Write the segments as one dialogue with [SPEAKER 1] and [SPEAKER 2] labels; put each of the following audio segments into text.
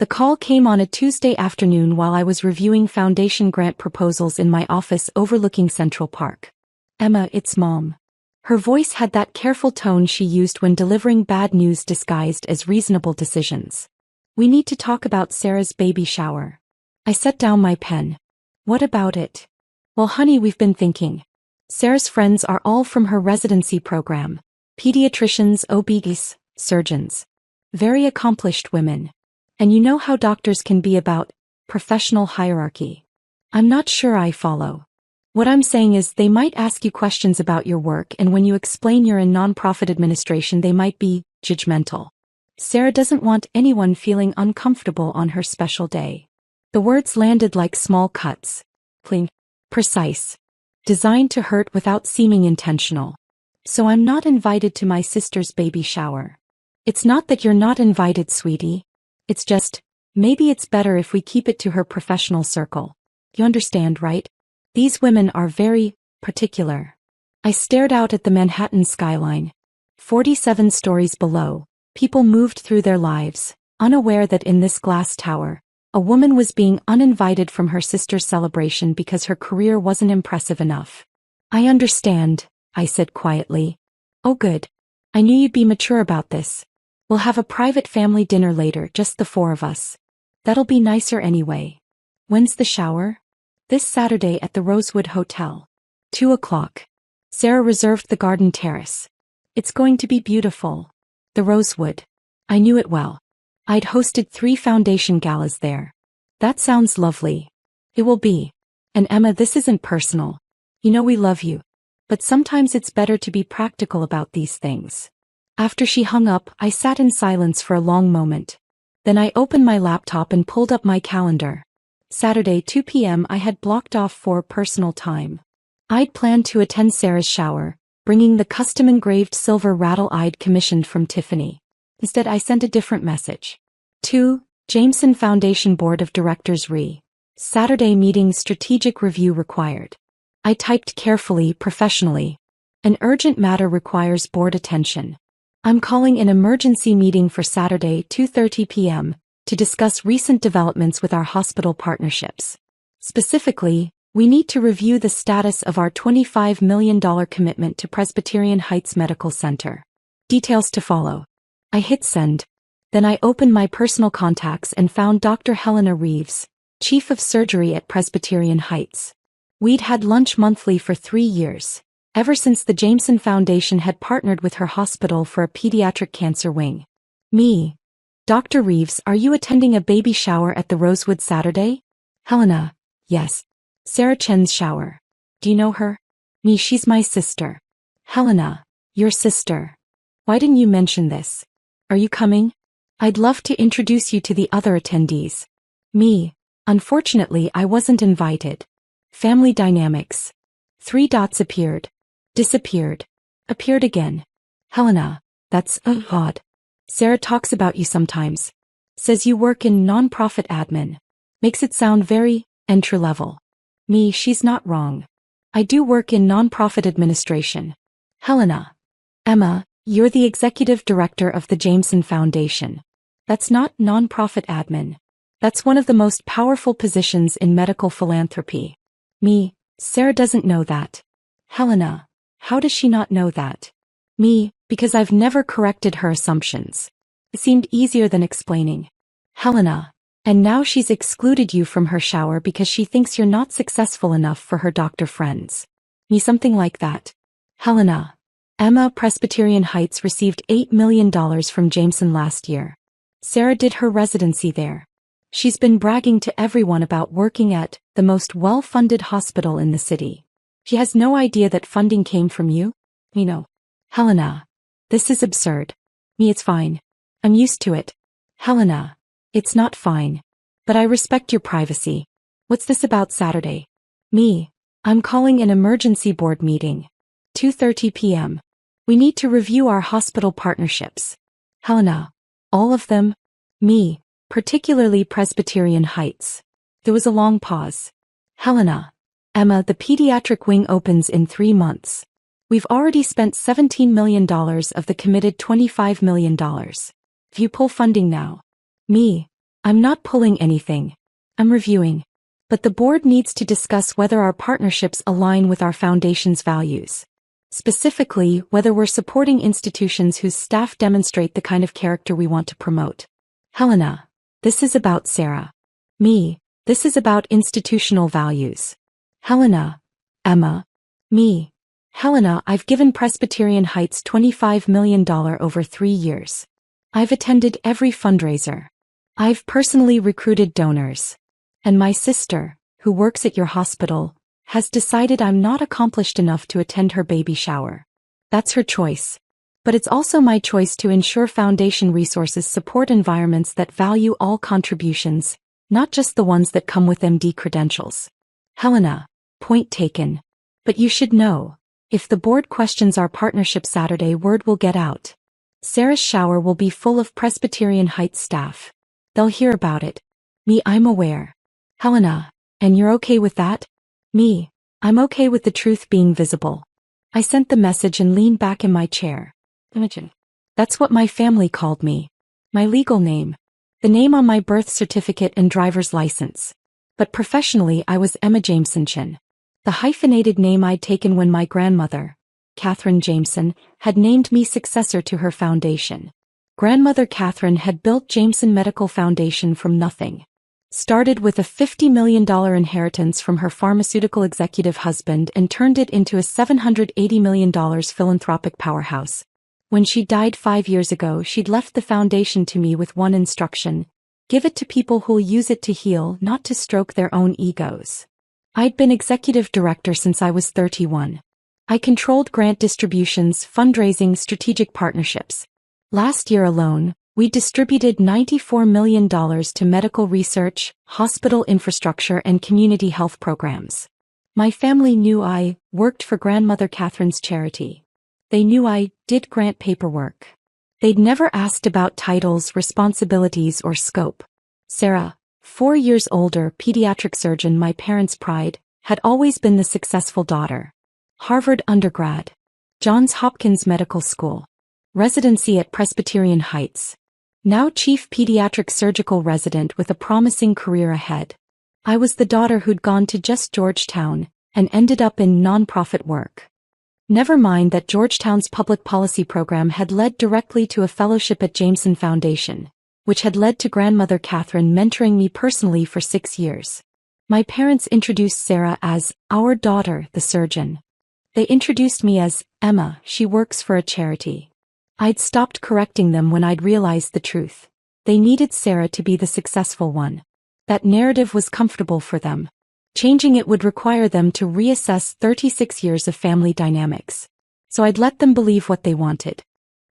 [SPEAKER 1] The call came on a Tuesday afternoon while I was reviewing foundation grant proposals in my office overlooking Central Park. Emma, it's Mom. Her voice had that careful tone she used when delivering bad news disguised as reasonable decisions. We need to talk about Sarah's baby shower. I set down my pen. What about it? Well, honey, we've been thinking. Sarah's friends are all from her residency program. Pediatricians, OBs, surgeons. Very accomplished women. And you know how doctors can be about professional hierarchy. I'm not sure I follow. What I'm saying is they might ask you questions about your work, and when you explain you're in nonprofit administration they might be judgmental. Sarah doesn't want anyone feeling uncomfortable on her special day. The words landed like small cuts. Clean. Precise. Designed to hurt without seeming intentional. So I'm not invited to my sister's baby shower. It's not that you're not invited, sweetie. It's just, maybe it's better if we keep it to her professional circle. You understand, right? These women are very particular. I stared out at the Manhattan skyline. 47 stories below, people moved through their lives, unaware that in this glass tower, a woman was being uninvited from her sister's celebration because her career wasn't impressive enough. I understand, I said quietly. Oh good. I knew you'd be mature about this. We'll have a private family dinner later, just the four of us. That'll be nicer anyway. When's the shower? This Saturday at the Rosewood Hotel. 2:00. Sarah reserved the garden terrace. It's going to be beautiful. The Rosewood. I knew it well. I'd hosted 3 foundation galas there. That sounds lovely. It will be. And Emma, this isn't personal. You know we love you. But sometimes it's better to be practical about these things. After she hung up, I sat in silence for a long moment. Then I opened my laptop and pulled up my calendar. Saturday 2 p.m. I had blocked off for personal time. I'd planned to attend Sarah's shower, bringing the custom-engraved silver rattle-eyed commissioned from Tiffany. Instead I sent a different message. 2. Jameson Foundation Board of Directors Saturday meeting, strategic review required. I typed carefully, professionally. An urgent matter requires board attention. I'm calling an emergency meeting for Saturday 2:30 p.m. to discuss recent developments with our hospital partnerships. Specifically, we need to review the status of our $25 million commitment to Presbyterian Heights Medical Center. Details to follow. I hit send. Then I opened my personal contacts and found Dr. Helena Reeves, Chief of Surgery at Presbyterian Heights. We'd had lunch monthly for 3 years, ever since the Jameson Foundation had partnered with her hospital for a pediatric cancer wing. Me. Dr. Reeves, are you attending a baby shower at the Rosewood Saturday? Helena. Yes. Sarah Chen's shower. Do you know her? Me, she's my sister. Helena. Your sister. Why didn't you mention this? Are you coming? I'd love to introduce you to the other attendees. Me. Unfortunately, I wasn't invited. Family dynamics. 3 dots appeared. Disappeared. Appeared again. Helena. That's odd. Sarah talks about you sometimes. Says you work in nonprofit admin. Makes it sound very entry-level. Me, she's not wrong. I do work in nonprofit administration. Helena. Emma, you're the executive director of the Jameson Foundation. That's not nonprofit admin. That's one of the most powerful positions in medical philanthropy. Me, Sarah doesn't know that. Helena. How does she not know that? Me, because I've never corrected her assumptions. It seemed easier than explaining. Helena. And now she's excluded you from her shower because she thinks you're not successful enough for her doctor friends. Me, something like that. Helena. Emma, Presbyterian Heights received $8 million from Jameson last year. Sarah did her residency there. She's been bragging to everyone about working at the most well-funded hospital in the city. She has no idea that funding came from you? Me, no. Helena. This is absurd. Me, it's fine. I'm used to it. Helena. It's not fine. But I respect your privacy. What's this about Saturday? Me. I'm calling an emergency board meeting. 2:30 p.m. We need to review our hospital partnerships. Helena. All of them? Me. Particularly Presbyterian Heights. There was a long pause. Helena. Emma, the pediatric wing opens in 3 months. We've already spent $17 million of the committed $25 million. If you pull funding now. Me. I'm not pulling anything. I'm reviewing. But the board needs to discuss whether our partnerships align with our foundation's values. Specifically, whether we're supporting institutions whose staff demonstrate the kind of character we want to promote. Helena, this is about Sarah. Me, this is about institutional values. Helena, Emma, me. Helena, I've given Presbyterian Heights $25 million over 3 years. I've attended every fundraiser. I've personally recruited donors. And my sister, who works at your hospital, has decided I'm not accomplished enough to attend her baby shower. That's her choice. But it's also my choice to ensure foundation resources support environments that value all contributions, not just the ones that come with MD credentials. Helena, point taken. But you should know, if the board questions our partnership Saturday, word will get out. Sarah's shower will be full of Presbyterian Heights staff. They'll hear about it. Me, I'm aware. Helena, and you're okay with that? Me, I'm okay with the truth being visible. I sent the message and leaned back in my chair. Imogen. That's what my family called me. My legal name. The name on my birth certificate and driver's license. But professionally I was Emma Jameson. The hyphenated name I'd taken when my grandmother, Catherine Jameson, had named me successor to her foundation. Grandmother Catherine had built Jameson Medical Foundation from nothing. Started with a $50 million inheritance from her pharmaceutical executive husband and turned it into a $780 million philanthropic powerhouse. When she died 5 years ago, she'd left the foundation to me with one instruction: give it to people who'll use it to heal, not to stroke their own egos. I'd been executive director since I was 31. I controlled grant distributions, fundraising, strategic partnerships. Last year alone, we distributed $94 million to medical research, hospital infrastructure, and community health programs. My family knew I worked for Grandmother Catherine's charity. They knew I did grant paperwork. They'd never asked about titles, responsibilities, or scope. Sarah, 4 years older, pediatric surgeon, my parents' pride, had always been the successful daughter. Harvard undergrad. Johns Hopkins Medical School. Residency at Presbyterian Heights. Now chief pediatric surgical resident with a promising career ahead. I was the daughter who'd gone to just Georgetown and ended up in nonprofit work. Never mind that Georgetown's public policy program had led directly to a fellowship at Jameson Foundation, which had led to Grandmother Catherine mentoring me personally for 6 years. My parents introduced Sarah as our daughter, the surgeon. They introduced me as Emma, she works for a charity. I'd stopped correcting them when I'd realized the truth. They needed Sarah to be the successful one. That narrative was comfortable for them. Changing it would require them to reassess 36 years of family dynamics. So I'd let them believe what they wanted.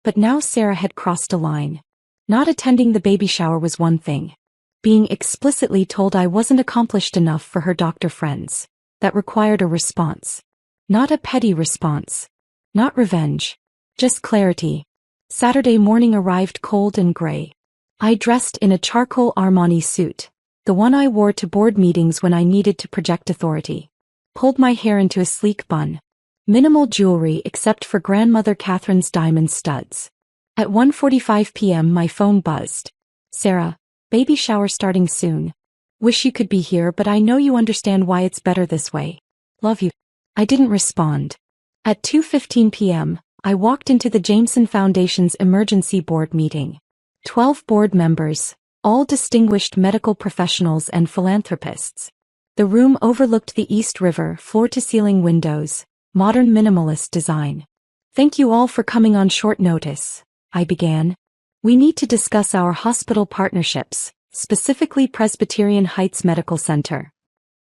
[SPEAKER 1] But now Sarah had crossed a line. Not attending the baby shower was one thing. Being explicitly told I wasn't accomplished enough for her doctor friends. That required a response. Not a petty response. Not revenge. Just clarity. Saturday morning arrived cold and gray. I dressed in a charcoal Armani suit, the one I wore to board meetings when I needed to project authority. Pulled my hair into a sleek bun. Minimal jewelry except for Grandmother Catherine's diamond studs. At 1:45 p.m. my phone buzzed. Sarah, baby shower starting soon. Wish you could be here, but I know you understand why it's better this way. Love you. I didn't respond. At 2:15 p.m., I walked into the Jameson Foundation's emergency board meeting. 12 board members, all distinguished medical professionals and philanthropists. The room overlooked the East River, floor-to-ceiling windows, modern minimalist design. Thank you all for coming on short notice, I began. We need to discuss our hospital partnerships, specifically Presbyterian Heights Medical Center.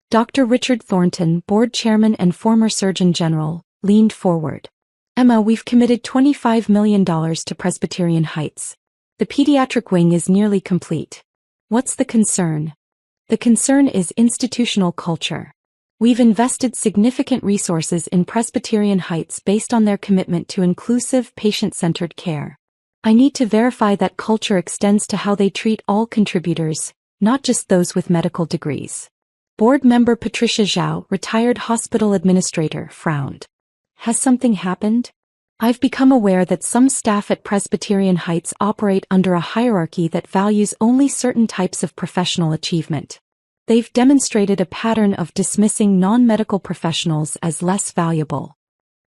[SPEAKER 1] Dr. Richard Thornton, board chairman and former Surgeon General, leaned forward. Emma, we've committed $25 million to Presbyterian Heights. The pediatric wing is nearly complete. What's the concern? The concern is institutional culture. We've invested significant resources in Presbyterian Heights based on their commitment to inclusive, patient-centered care. I need to verify that culture extends to how they treat all contributors, not just those with medical degrees. Board member Patricia Zhao, retired hospital administrator, frowned. Has something happened? I've become aware that some staff at Presbyterian Heights operate under a hierarchy that values only certain types of professional achievement. They've demonstrated a pattern of dismissing non-medical professionals as less valuable.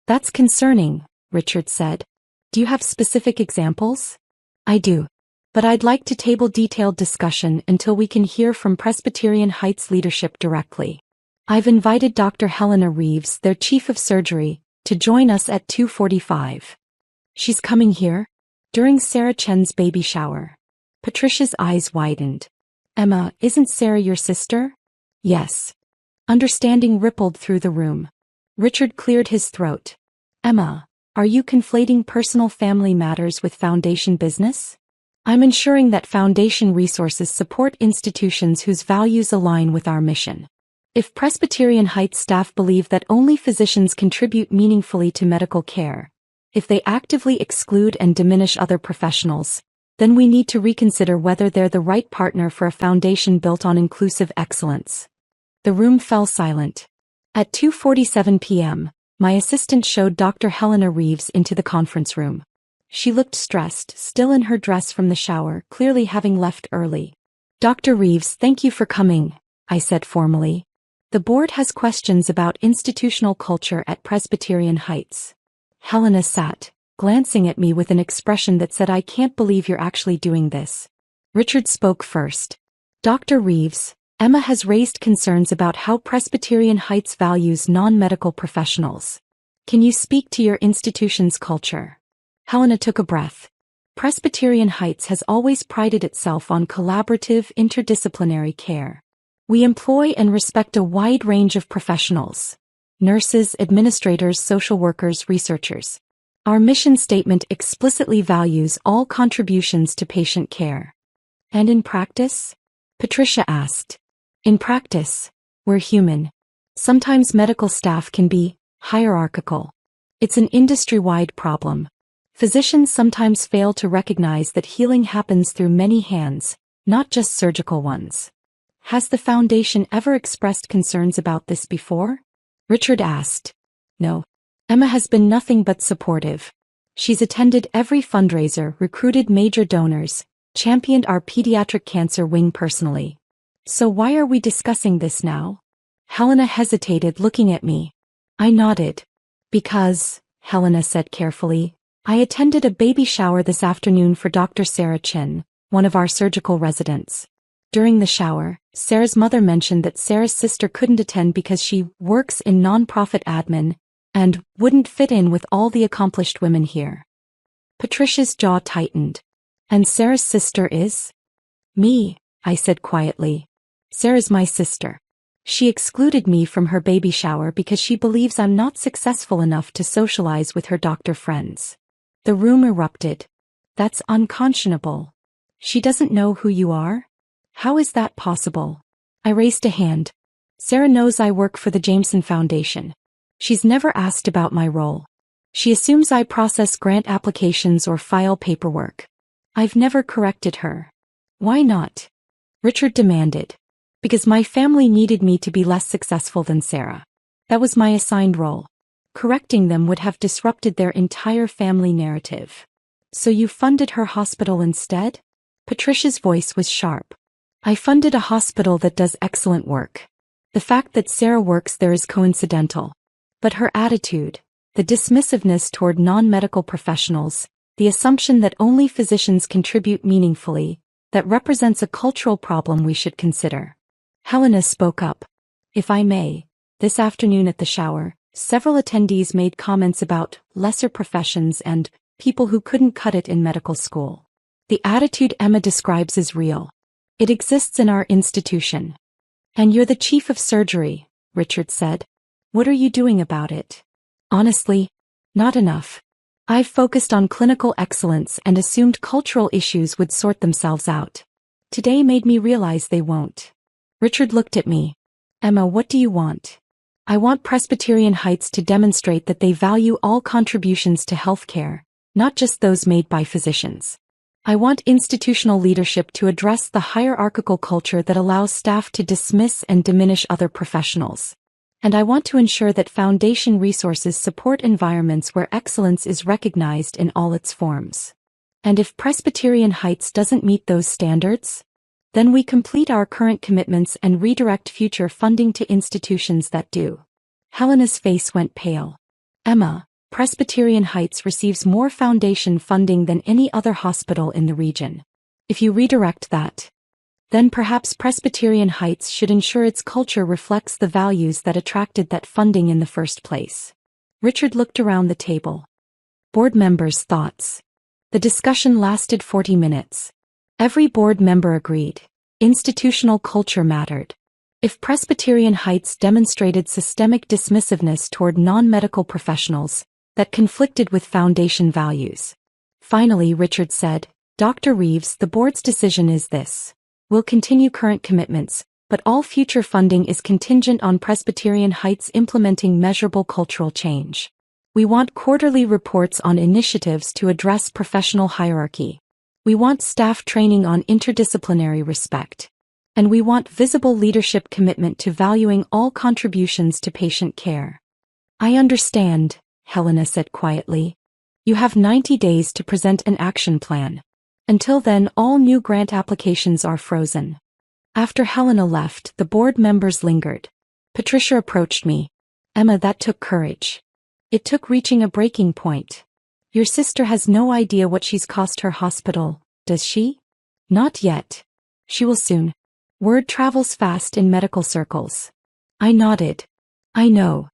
[SPEAKER 1] That's concerning, Richard said. Do you have specific examples? I do. But I'd like to table detailed discussion until we can hear from Presbyterian Heights leadership directly. I've invited Dr. Helena Reeves, their chief of surgery, to join us at 2:45. She's coming here? During Sarah Chen's baby shower. Patricia's eyes widened. Emma, isn't Sarah your sister? Yes. Understanding rippled through the room. Richard cleared his throat. Emma, are you conflating personal family matters with foundation business? I'm ensuring that foundation resources support institutions whose values align with our mission. If Presbyterian Heights staff believe that only physicians contribute meaningfully to medical care, if they actively exclude and diminish other professionals, then we need to reconsider whether they're the right partner for a foundation built on inclusive excellence. The room fell silent. At 2:47 p.m., my assistant showed Dr. Helena Reeves into the conference room. She looked stressed, still in her dress from the shower, clearly having left early. Dr. Reeves, thank you for coming, I said formally. The board has questions about institutional culture at Presbyterian Heights. Helena sat, glancing at me with an expression that said, I can't believe you're actually doing this. Richard spoke first. Dr. Reeves, Emma has raised concerns about how Presbyterian Heights values non-medical professionals. Can you speak to your institution's culture? Helena took a breath. Presbyterian Heights has always prided itself on collaborative, interdisciplinary care. We employ and respect a wide range of professionals: nurses, administrators, social workers, researchers. Our mission statement explicitly values all contributions to patient care. And in practice? Patricia asked. In practice, we're human. Sometimes medical staff can be hierarchical. It's an industry-wide problem. Physicians sometimes fail to recognize that healing happens through many hands, not just surgical ones. Has the foundation ever expressed concerns about this before? Richard asked. No. Emma has been nothing but supportive. She's attended every fundraiser, recruited major donors, championed our pediatric cancer wing personally. So why are we discussing this now? Helena hesitated, looking at me. I nodded. Because, Helena said carefully, I attended a baby shower this afternoon for Dr. Sarah Chen, one of our surgical residents. During the shower, Sarah's mother mentioned that Sarah's sister couldn't attend because she works in nonprofit admin and wouldn't fit in with all the accomplished women here. Patricia's jaw tightened. And Sarah's sister is? Me, I said quietly. Sarah's my sister. She excluded me from her baby shower because she believes I'm not successful enough to socialize with her doctor friends. The room erupted. That's unconscionable. She doesn't know who you are? How is that possible? I raised a hand. Sarah knows I work for the Jameson Foundation. She's never asked about my role. She assumes I process grant applications or file paperwork. I've never corrected her. Why not? Richard demanded. Because my family needed me to be less successful than Sarah. That was my assigned role. Correcting them would have disrupted their entire family narrative. So you funded her hospital instead? Patricia's voice was sharp. I funded a hospital that does excellent work. The fact that Sarah works there is coincidental. But her attitude, the dismissiveness toward non-medical professionals, the assumption that only physicians contribute meaningfully, that represents a cultural problem we should consider. Helena spoke up. If I may, this afternoon at the shower, several attendees made comments about lesser professions and people who couldn't cut it in medical school. The attitude Emma describes is real. It exists in our institution. And you're the chief of surgery, Richard said. What are you doing about it? Honestly, not enough. I've focused on clinical excellence and assumed cultural issues would sort themselves out. Today made me realize they won't. Richard looked at me. Emma, what do you want? I want Presbyterian Heights to demonstrate that they value all contributions to healthcare, not just those made by physicians. I want institutional leadership to address the hierarchical culture that allows staff to dismiss and diminish other professionals. And I want to ensure that foundation resources support environments where excellence is recognized in all its forms. And if Presbyterian Heights doesn't meet those standards, then we complete our current commitments and redirect future funding to institutions that do. Helena's face went pale. Emma, Presbyterian Heights receives more foundation funding than any other hospital in the region. If you redirect that, then perhaps Presbyterian Heights should ensure its culture reflects the values that attracted that funding in the first place. Richard looked around the table. Board members' thoughts. The discussion lasted 40 minutes. Every board member agreed. Institutional culture mattered. If Presbyterian Heights demonstrated systemic dismissiveness toward non-medical professionals, that conflicted with foundation values. Finally, Richard said, Dr. Reeves, the board's decision is this. We'll continue current commitments, but all future funding is contingent on Presbyterian Heights implementing measurable cultural change. We want quarterly reports on initiatives to address professional hierarchy. We want staff training on interdisciplinary respect. And we want visible leadership commitment to valuing all contributions to patient care. I understand, Helena said quietly. You have 90 days to present an action plan. Until then, all new grant applications are frozen. After Helena left, the board members lingered. Patricia approached me. Emma, that took courage. It took reaching a breaking point. Your sister has no idea what she's cost her hospital, does she? Not yet. She will soon. Word travels fast in medical circles. I nodded. I know.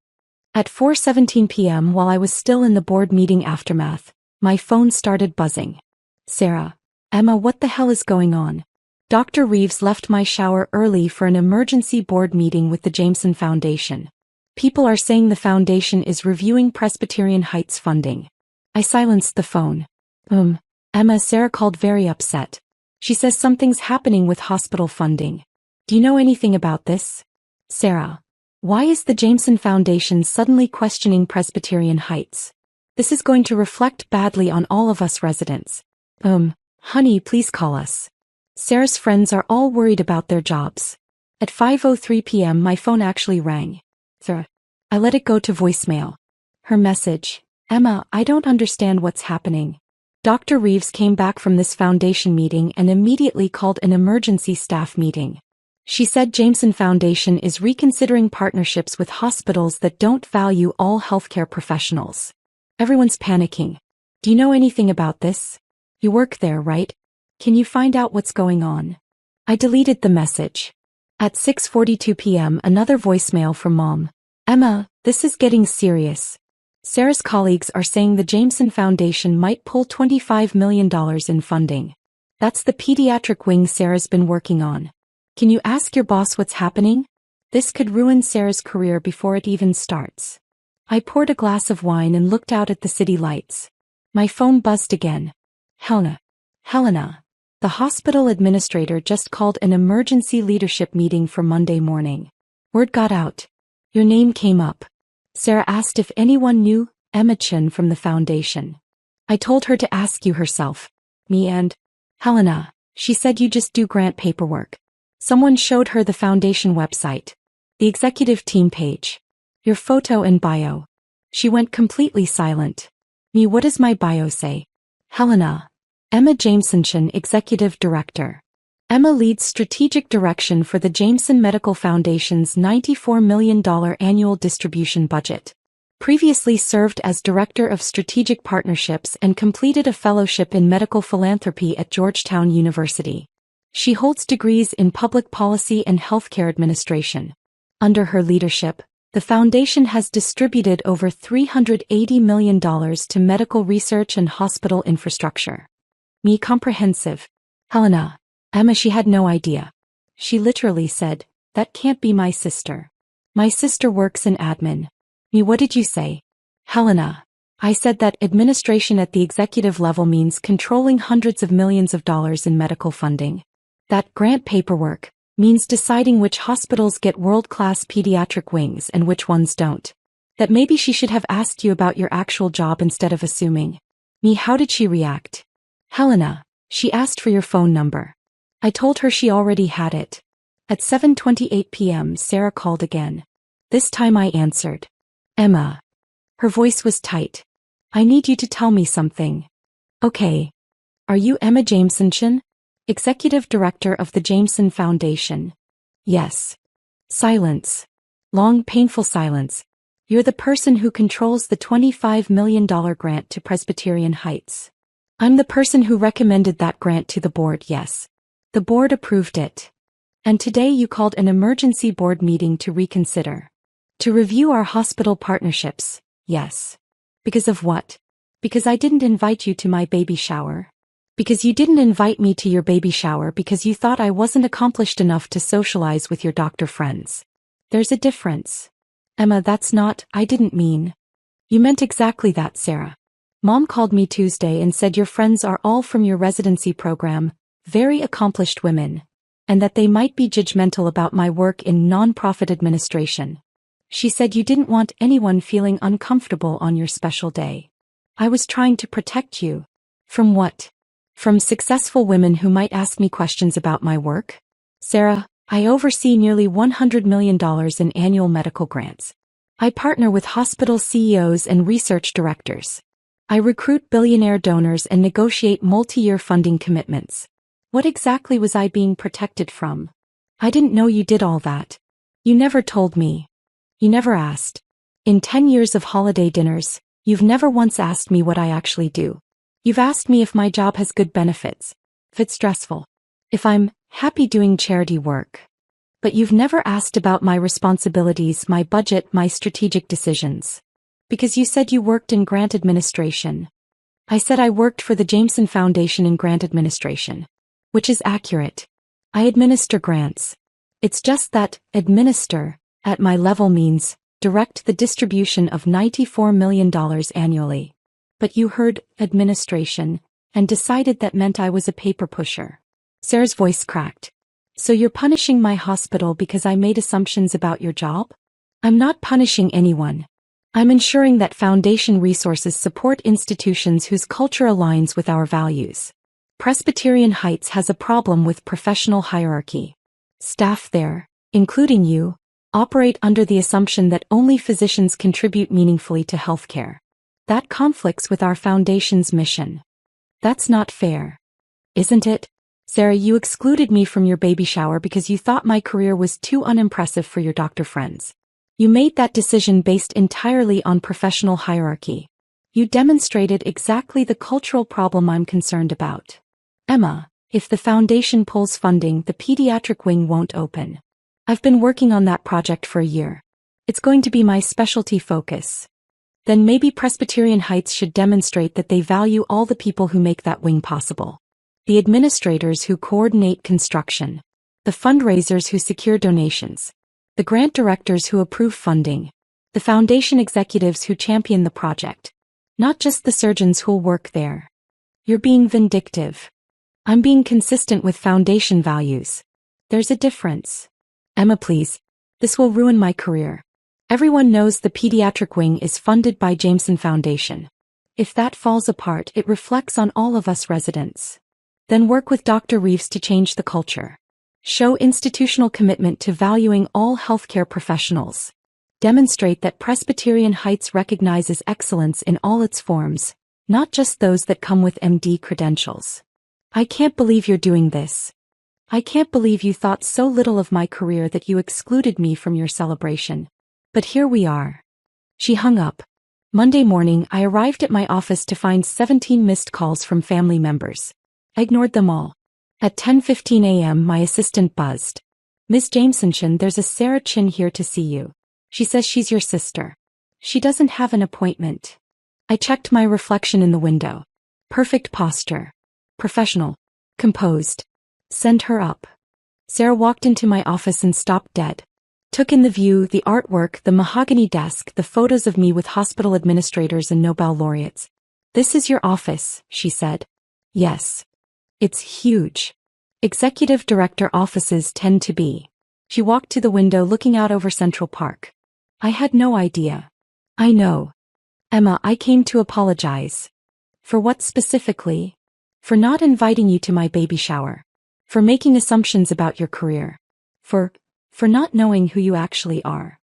[SPEAKER 1] At 4:17 p.m. while I was still in the board meeting aftermath, my phone started buzzing. Sarah. Emma, what the hell is going on? Dr. Reeves left my shower early for an emergency board meeting with the Jameson Foundation. People are saying the foundation is reviewing Presbyterian Heights funding. I silenced the phone. Emma, Sarah called very upset. She says something's happening with hospital funding. Do you know anything about this? Sarah. Why is the Jameson Foundation suddenly questioning Presbyterian Heights? This is going to reflect badly on all of us residents. Honey, please call us. Sarah's friends are all worried about their jobs. At 5:03 p.m. my phone actually rang. I let it go to voicemail. Her message. Emma, I don't understand what's happening. Dr. Reeves came back from this foundation meeting and immediately called an emergency staff meeting. She said Jameson Foundation is reconsidering partnerships with hospitals that don't value all healthcare professionals. Everyone's panicking. Do you know anything about this? You work there, right? Can you find out what's going on? I deleted the message. At 6:42 p.m. another voicemail from Mom. Emma, this is getting serious. Sarah's colleagues are saying the Jameson Foundation might pull $25 million in funding. That's the pediatric wing Sarah's been working on. Can you ask your boss what's happening? This could ruin Sarah's career before it even starts. I poured a glass of wine and looked out at the city lights. My phone buzzed again. Helena. The hospital administrator just called an emergency leadership meeting for Monday morning. Word got out. Your name came up. Sarah asked if anyone knew Emma Chin from the foundation. I told her to ask you herself. Me and Helena. She said you just do grant paperwork. Someone showed her the foundation website. The executive team page. Your photo and bio. She went completely silent. Me, what does my bio say? Helena. Emma Jameson Chin, Executive Director. Emma leads strategic direction for the Jameson Medical Foundation's $94 million annual distribution budget. Previously served as Director of Strategic Partnerships and completed a fellowship in medical philanthropy at Georgetown University. She holds degrees in public policy and healthcare administration. Under her leadership, the foundation has distributed over $380 million to medical research and hospital infrastructure. Me, comprehensive. Helena. Emma, she had no idea. She literally said, that can't be my sister. My sister works in admin. Me, what did you say? Helena. I said that administration at the executive level means controlling hundreds of millions of dollars in medical funding. That grant paperwork means deciding which hospitals get world-class pediatric wings and which ones don't. That maybe she should have asked you about your actual job instead of assuming. Me, how did she react? Helena. She asked for your phone number. I told her she already had it. At 7:28 p.m. Sarah called again. This time I answered. Emma. Her voice was tight. I need you to tell me something. Okay. Are you Emma Jameson, Executive Director of the Jameson Foundation? Yes. Silence. Long, painful silence. You're the person who controls the $25 million grant to Presbyterian Heights. I'm the person who recommended that grant to the board, yes. The board approved it. And today you called an emergency board meeting to reconsider. To review our hospital partnerships, yes. Because of what? Because I didn't invite you to my baby shower. Because you didn't invite me to your baby shower because you thought I wasn't accomplished enough to socialize with your doctor friends. There's a difference. Emma, that's not, I didn't mean. You meant exactly that, Sarah. Mom called me Tuesday and said your friends are all from your residency program, very accomplished women, and that they might be judgmental about my work in nonprofit administration. She said you didn't want anyone feeling uncomfortable on your special day. I was trying to protect you. From what? From successful women who might ask me questions about my work? Sarah, I oversee nearly $100 million in annual medical grants. I partner with hospital CEOs and research directors. I recruit billionaire donors and negotiate multi-year funding commitments. What exactly was I being protected from? I didn't know you did all that. You never told me. You never asked. In 10 years of holiday dinners, you've never once asked me what I actually do. You've asked me if my job has good benefits, if it's stressful, if I'm happy doing charity work. But you've never asked about my responsibilities, my budget, my strategic decisions. Because you said you worked in grant administration. I said I worked for the Jameson Foundation in grant administration. Which is accurate. I administer grants. It's just that, administer, at my level means, direct the distribution of $94 million annually. But you heard administration and decided that meant I was a paper pusher. Sarah's voice cracked. So you're punishing my hospital because I made assumptions about your job? I'm not punishing anyone. I'm ensuring that foundation resources support institutions whose culture aligns with our values. Presbyterian Heights has a problem with professional hierarchy. Staff there, including you, operate under the assumption that only physicians contribute meaningfully to healthcare. That conflicts with our foundation's mission. That's not fair. Isn't it? Sarah, you excluded me from your baby shower because you thought my career was too unimpressive for your doctor friends. You made that decision based entirely on professional hierarchy. You demonstrated exactly the cultural problem I'm concerned about. Emma, if the foundation pulls funding, the pediatric wing won't open. I've been working on that project for a year. It's going to be my specialty focus. Then maybe Presbyterian Heights should demonstrate that they value all the people who make that wing possible. The administrators who coordinate construction. The fundraisers who secure donations. The grant directors who approve funding. The foundation executives who champion the project. Not just the surgeons who'll work there. You're being vindictive. I'm being consistent with foundation values. There's a difference. Emma, please. This will ruin my career. Everyone knows the pediatric wing is funded by Jameson Foundation. If that falls apart, it reflects on all of us residents. Then work with Dr. Reeves to change the culture. Show institutional commitment to valuing all healthcare professionals. Demonstrate that Presbyterian Heights recognizes excellence in all its forms, not just those that come with MD credentials. I can't believe you're doing this. I can't believe you thought so little of my career that you excluded me from your celebration. But here we are. She hung up. Monday morning, I arrived at my office to find 17 missed calls from family members. I ignored them all. At 10:15 a.m., my assistant buzzed. Ms. Jameson, there's a Sarah Chin here to see you. She says she's your sister. She doesn't have an appointment. I checked my reflection in the window. Perfect posture. Professional. Composed. Send her up. Sarah walked into my office and stopped dead. Took in the view, the artwork, the mahogany desk, the photos of me with hospital administrators and Nobel laureates. This is your office, she said. Yes. It's huge. Executive director offices tend to be. She walked to the window looking out over Central Park. I had no idea. I know. Emma, I came to apologize. For what specifically? For not inviting you to my baby shower. For making assumptions about your career. For not knowing who you actually are.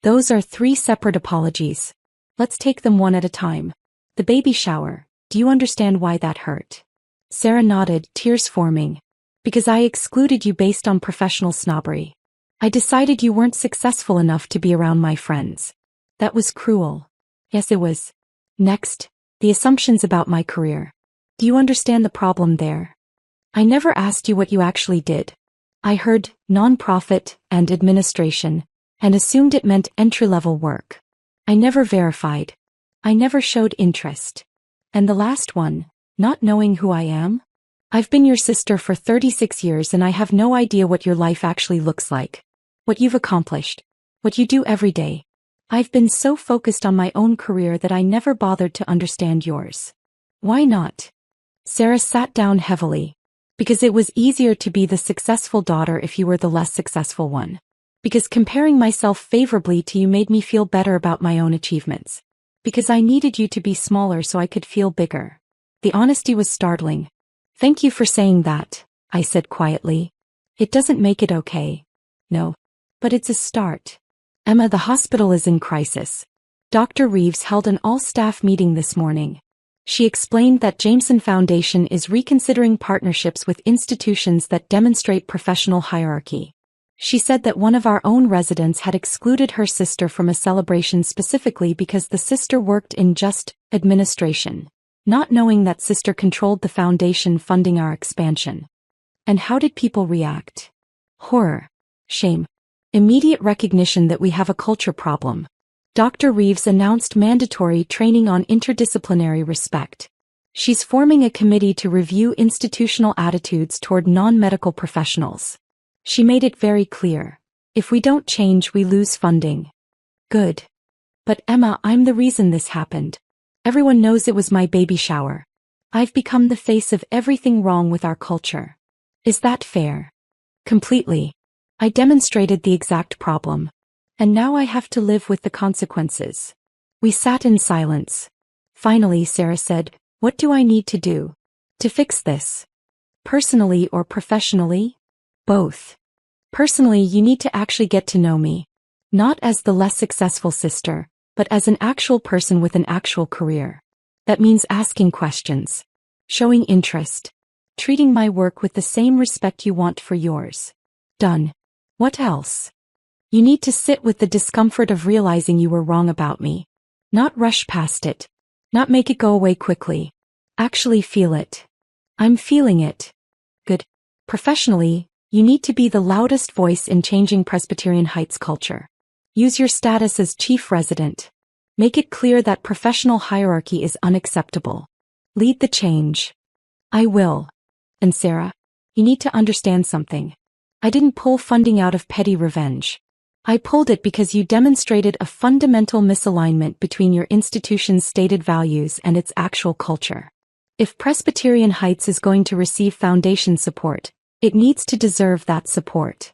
[SPEAKER 1] Those are 3 separate apologies. Let's take them one at a time. The baby shower. Do you understand why that hurt? Sarah nodded, tears forming. Because I excluded you based on professional snobbery. I decided you weren't successful enough to be around my friends. That was cruel. Yes, it was. Next, the assumptions about my career. Do you understand the problem there? I never asked you what you actually did. I heard nonprofit and administration, and assumed it meant entry-level work. I never verified. I never showed interest. And the last one, not knowing who I am? I've been your sister for 36 years and I have no idea what your life actually looks like. What you've accomplished. What you do every day. I've been so focused on my own career that I never bothered to understand yours. Why not? Sarah sat down heavily. Because it was easier to be the successful daughter if you were the less successful one. Because comparing myself favorably to you made me feel better about my own achievements. Because I needed you to be smaller so I could feel bigger. The honesty was startling. Thank you for saying that, I said quietly. It doesn't make it okay. No. But it's a start. Emma, the hospital is in crisis. Dr. Reeves held an all-staff meeting this morning. She explained that Jameson Foundation is reconsidering partnerships with institutions that demonstrate professional hierarchy. She said that one of our own residents had excluded her sister from a celebration specifically because the sister worked in just administration, not knowing that sister controlled the foundation funding our expansion. And how did people react? Horror. Shame. Immediate recognition that we have a culture problem. Dr. Reeves announced mandatory training on interdisciplinary respect. She's forming a committee to review institutional attitudes toward non-medical professionals. She made it very clear. If we don't change, we lose funding. Good. But Emma, I'm the reason this happened. Everyone knows it was my baby shower. I've become the face of everything wrong with our culture. Is that fair? Completely. I demonstrated the exact problem. And now I have to live with the consequences. We sat in silence. Finally, Sarah said, what do I need to do to fix this? Personally or professionally? Both. Personally, you need to actually get to know me. Not as the less successful sister, but as an actual person with an actual career. That means asking questions, showing interest, treating my work with the same respect you want for yours. Done. What else? You need to sit with the discomfort of realizing you were wrong about me. Not rush past it. Not make it go away quickly. Actually feel it. I'm feeling it. Good. Professionally, you need to be the loudest voice in changing Presbyterian Heights culture. Use your status as chief resident. Make it clear that professional hierarchy is unacceptable. Lead the change. I will. And Sarah, you need to understand something. I didn't pull funding out of petty revenge. I pulled it because you demonstrated a fundamental misalignment between your institution's stated values and its actual culture. If Presbyterian Heights is going to receive foundation support, it needs to deserve that support.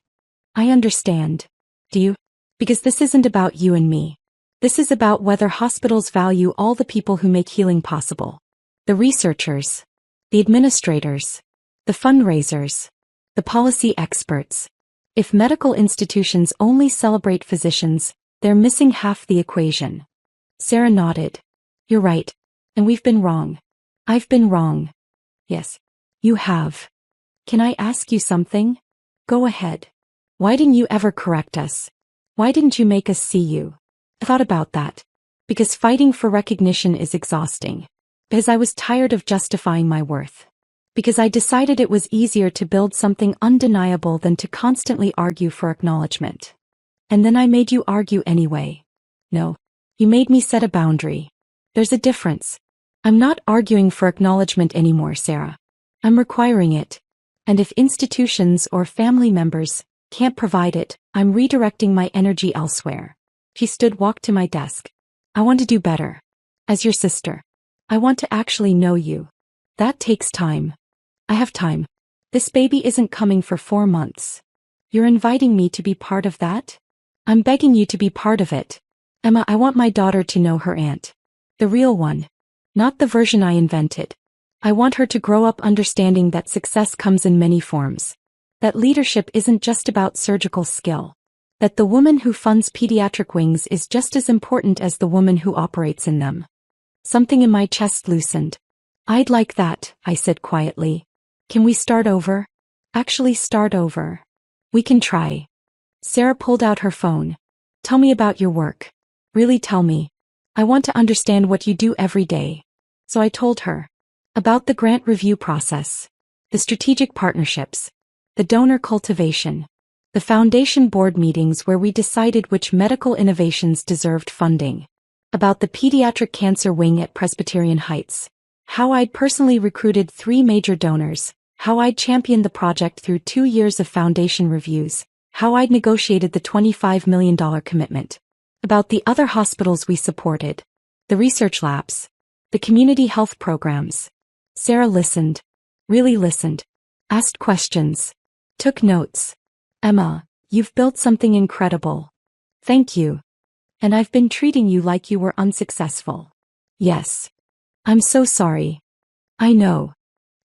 [SPEAKER 1] I understand. Do you? Because this isn't about you and me. This is about whether hospitals value all the people who make healing possible. The researchers, the administrators, the fundraisers, the policy experts. If medical institutions only celebrate physicians, they're missing half the equation. Sarah nodded. You're right. And we've been wrong. I've been wrong. Yes. You have. Can I ask you something? Go ahead. Why didn't you ever correct us? Why didn't you make us see you? I thought about that. Because fighting for recognition is exhausting. Because I was tired of justifying my worth. Because I decided it was easier to build something undeniable than to constantly argue for acknowledgement. And then I made you argue anyway. No. You made me set a boundary. There's a difference. I'm not arguing for acknowledgement anymore, Sarah. I'm requiring it. And if institutions or family members can't provide it, I'm redirecting my energy elsewhere. She walked to my desk. I want to do better. As your sister. I want to actually know you. That takes time. I have time. This baby isn't coming for 4 months. You're inviting me to be part of that? I'm begging you to be part of it. Emma, I want my daughter to know her aunt. The real one. Not the version I invented. I want her to grow up understanding that success comes in many forms. That leadership isn't just about surgical skill. That the woman who funds pediatric wings is just as important as the woman who operates in them. Something in my chest loosened. I'd like that, I said quietly. Can we start over? Actually start over. We can try. Sarah pulled out her phone. Tell me about your work. Really tell me. I want to understand what you do every day. So I told her. About the grant review process. The strategic partnerships. The donor cultivation. The foundation board meetings where we decided which medical innovations deserved funding. About the pediatric cancer wing at Presbyterian Heights. How I'd personally recruited 3 major donors. How I'd championed the project through 2 years of foundation reviews. How I'd negotiated the $25 million commitment. About the other hospitals we supported. The research labs. The community health programs. Sarah listened. Really listened. Asked questions. Took notes. Emma, you've built something incredible. Thank you. And I've been treating you like you were unsuccessful. Yes. I'm so sorry. I know.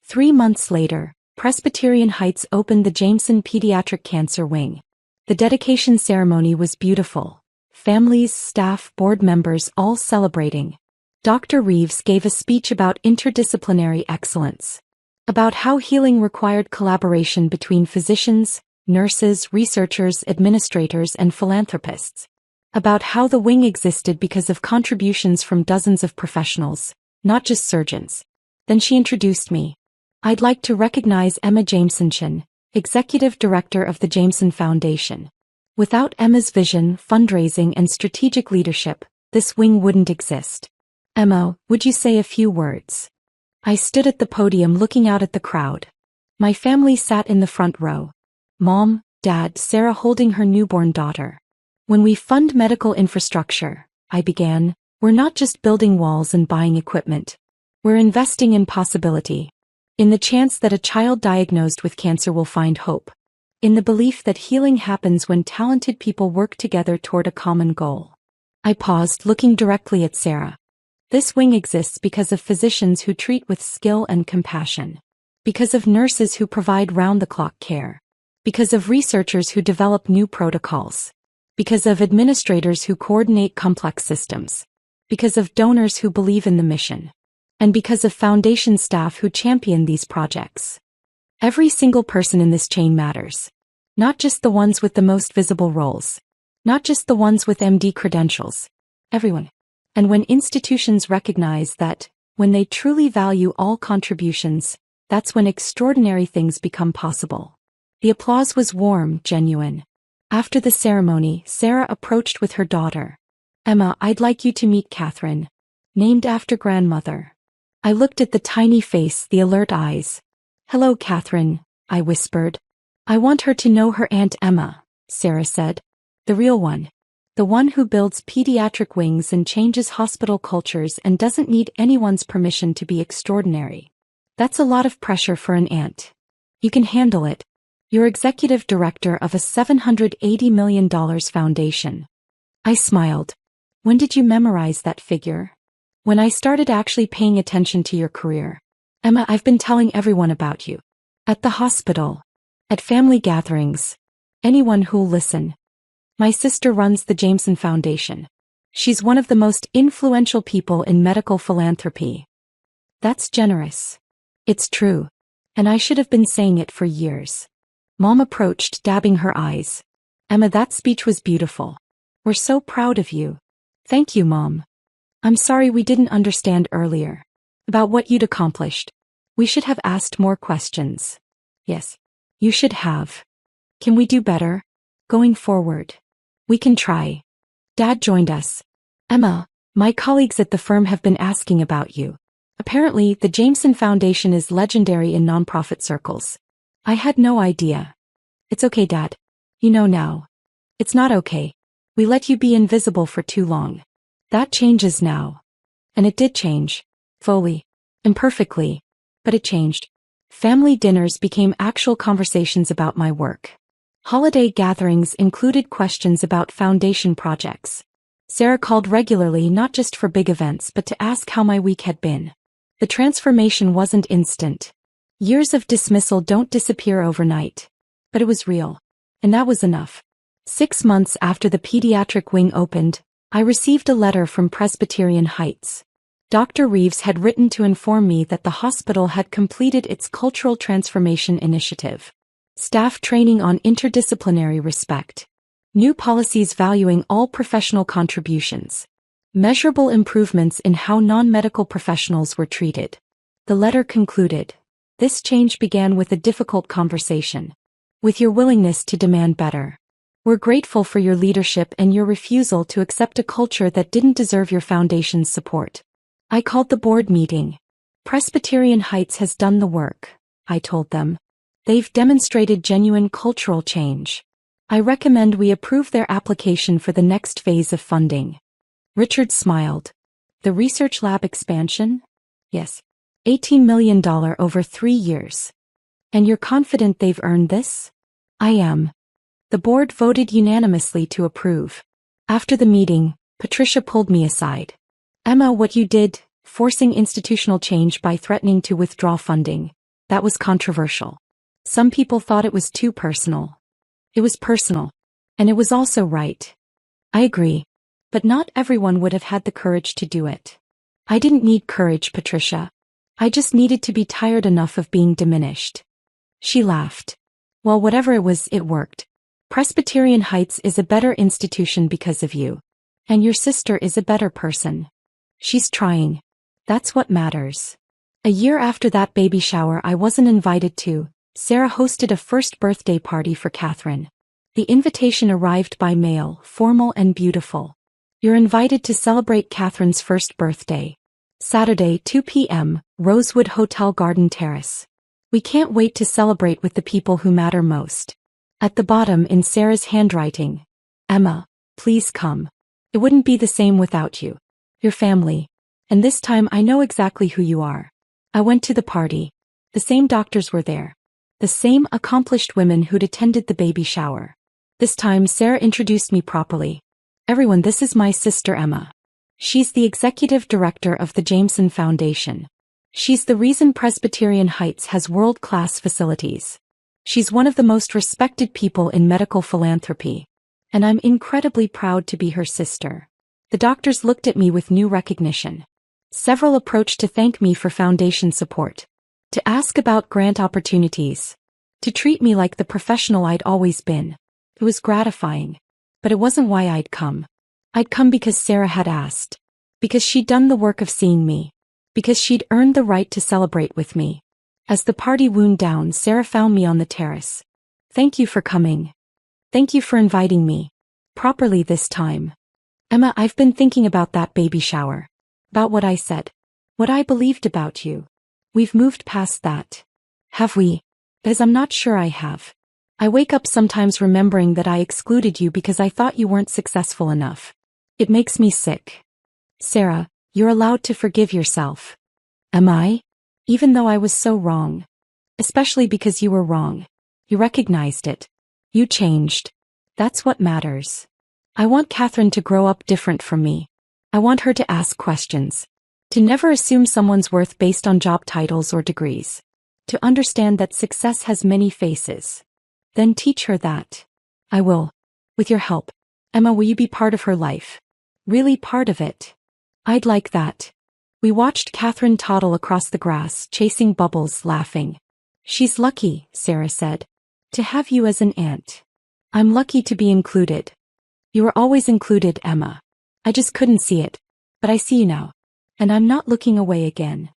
[SPEAKER 1] 3 months later, Presbyterian Heights opened the Jameson Pediatric Cancer Wing. The dedication ceremony was beautiful. Families, staff, board members all celebrating. Dr. Reeves gave a speech about interdisciplinary excellence. About how healing required collaboration between physicians, nurses, researchers, administrators, and philanthropists. About how the wing existed because of contributions from dozens of professionals, not just surgeons. Then she introduced me. I'd like to recognize Emma Jameson, Executive Director of the Jameson Foundation. Without Emma's vision, fundraising, and strategic leadership, this wing wouldn't exist. Emma, would you say a few words? I stood at the podium looking out at the crowd. My family sat in the front row. Mom, Dad, Sarah holding her newborn daughter. When we fund medical infrastructure, I began, we're not just building walls and buying equipment. We're investing in possibility. In the chance that a child diagnosed with cancer will find hope. In the belief that healing happens when talented people work together toward a common goal. I paused, looking directly at Sarah. This wing exists because of physicians who treat with skill and compassion. Because of nurses who provide round-the-clock care. Because of researchers who develop new protocols. Because of administrators who coordinate complex systems. Because of donors who believe in the mission. And because of foundation staff who champion these projects. Every single person in this chain matters. Not just the ones with the most visible roles. Not just the ones with MD credentials. Everyone. And when institutions recognize that, when they truly value all contributions, that's when extraordinary things become possible. The applause was warm, genuine. After the ceremony, Sarah approached with her daughter. Emma, I'd like you to meet Catherine. Named after grandmother. I looked at the tiny face, the alert eyes. Hello, Catherine, I whispered. I want her to know her Aunt Emma, Sarah said. The real one. The one who builds pediatric wings and changes hospital cultures and doesn't need anyone's permission to be extraordinary. That's a lot of pressure for an aunt. You can handle it. You're executive director of a $780 million foundation. I smiled. When did you memorize that figure? When I started actually paying attention to your career. Emma, I've been telling everyone about you. At the hospital. At family gatherings. Anyone who'll listen. My sister runs the Jameson Foundation. She's one of the most influential people in medical philanthropy. That's generous. It's true. And I should have been saying it for years. Mom approached, dabbing her eyes. Emma, that speech was beautiful. We're so proud of you. Thank you, Mom. I'm sorry we didn't understand earlier. About what you'd accomplished. We should have asked more questions. Yes. You should have. Can we do better? Going forward. We can try. Dad joined us. Emma, my colleagues at the firm have been asking about you. Apparently, the Jameson Foundation is legendary in nonprofit circles. I had no idea. It's okay, Dad. You know now. It's not okay. We let you be invisible for too long. That changes now. And it did change. Fully. Imperfectly. But it changed. Family dinners became actual conversations about my work. Holiday gatherings included questions about foundation projects. Sarah called regularly not just for big events but to ask how my week had been. The transformation wasn't instant. Years of dismissal don't disappear overnight. But it was real. And that was enough. 6 months after the pediatric wing opened, I received a letter from Presbyterian Heights. Dr. Reeves had written to inform me that the hospital had completed its cultural transformation initiative. Staff training on interdisciplinary respect. New policies valuing all professional contributions. Measurable improvements in how non-medical professionals were treated. The letter concluded. This change began with a difficult conversation. With your willingness to demand better. We're grateful for your leadership and your refusal to accept a culture that didn't deserve your foundation's support. I called the board meeting. Presbyterian Heights has done the work, I told them. They've demonstrated genuine cultural change. I recommend we approve their application for the next phase of funding. Richard smiled. The research lab expansion? Yes. $18 million over 3 years. And you're confident they've earned this? I am. The board voted unanimously to approve. After the meeting, Patricia pulled me aside. Emma, what you did, forcing institutional change by threatening to withdraw funding, that was controversial. Some people thought it was too personal. It was personal. And it was also right. I agree. But not everyone would have had the courage to do it. I didn't need courage, Patricia. I just needed to be tired enough of being diminished. She laughed. Well, whatever it was, it worked. Presbyterian Heights is a better institution because of you. And your sister is a better person. She's trying. That's what matters. A year after that baby shower I wasn't invited to, Sarah hosted a first birthday party for Catherine. The invitation arrived by mail, formal and beautiful. You're invited to celebrate Catherine's first birthday. Saturday, 2 p.m., Rosewood Hotel Garden Terrace. We can't wait to celebrate with the people who matter most. At the bottom in Sarah's handwriting. Emma, please come. It wouldn't be the same without you. Your family. And this time I know exactly who you are. I went to the party. The same doctors were there. The same accomplished women who'd attended the baby shower. This time Sarah introduced me properly. Everyone, this is my sister Emma. She's the executive director of the Jameson Foundation. She's the reason Presbyterian Heights has world-class facilities. She's one of the most respected people in medical philanthropy. And I'm incredibly proud to be her sister. The doctors looked at me with new recognition. Several approached to thank me for foundation support. To ask about grant opportunities. To treat me like the professional I'd always been. It was gratifying. But it wasn't why I'd come. I'd come because Sarah had asked. Because she'd done the work of seeing me. Because she'd earned the right to celebrate with me. As the party wound down, Sarah found me on the terrace. Thank you for coming. Thank you for inviting me. Properly this time. Emma, I've been thinking about that baby shower. About what I said. What I believed about you. We've moved past that. Have we? Because I'm not sure I have. I wake up sometimes remembering that I excluded you because I thought you weren't successful enough. It makes me sick. Sarah, you're allowed to forgive yourself. Am I? Even though I was so wrong. Especially because you were wrong. You recognized it. You changed. That's what matters. I want Catherine to grow up different from me. I want her to ask questions. To never assume someone's worth based on job titles or degrees. To understand that success has many faces. Then teach her that. I will. With your help. Emma, will you be part of her life? Really part of it? I'd like that. We watched Catherine toddle across the grass, chasing bubbles, laughing. She's lucky, Sarah said. To have you as an aunt. I'm lucky to be included. You were always included, Emma. I just couldn't see it. But I see you now. And I'm not looking away again.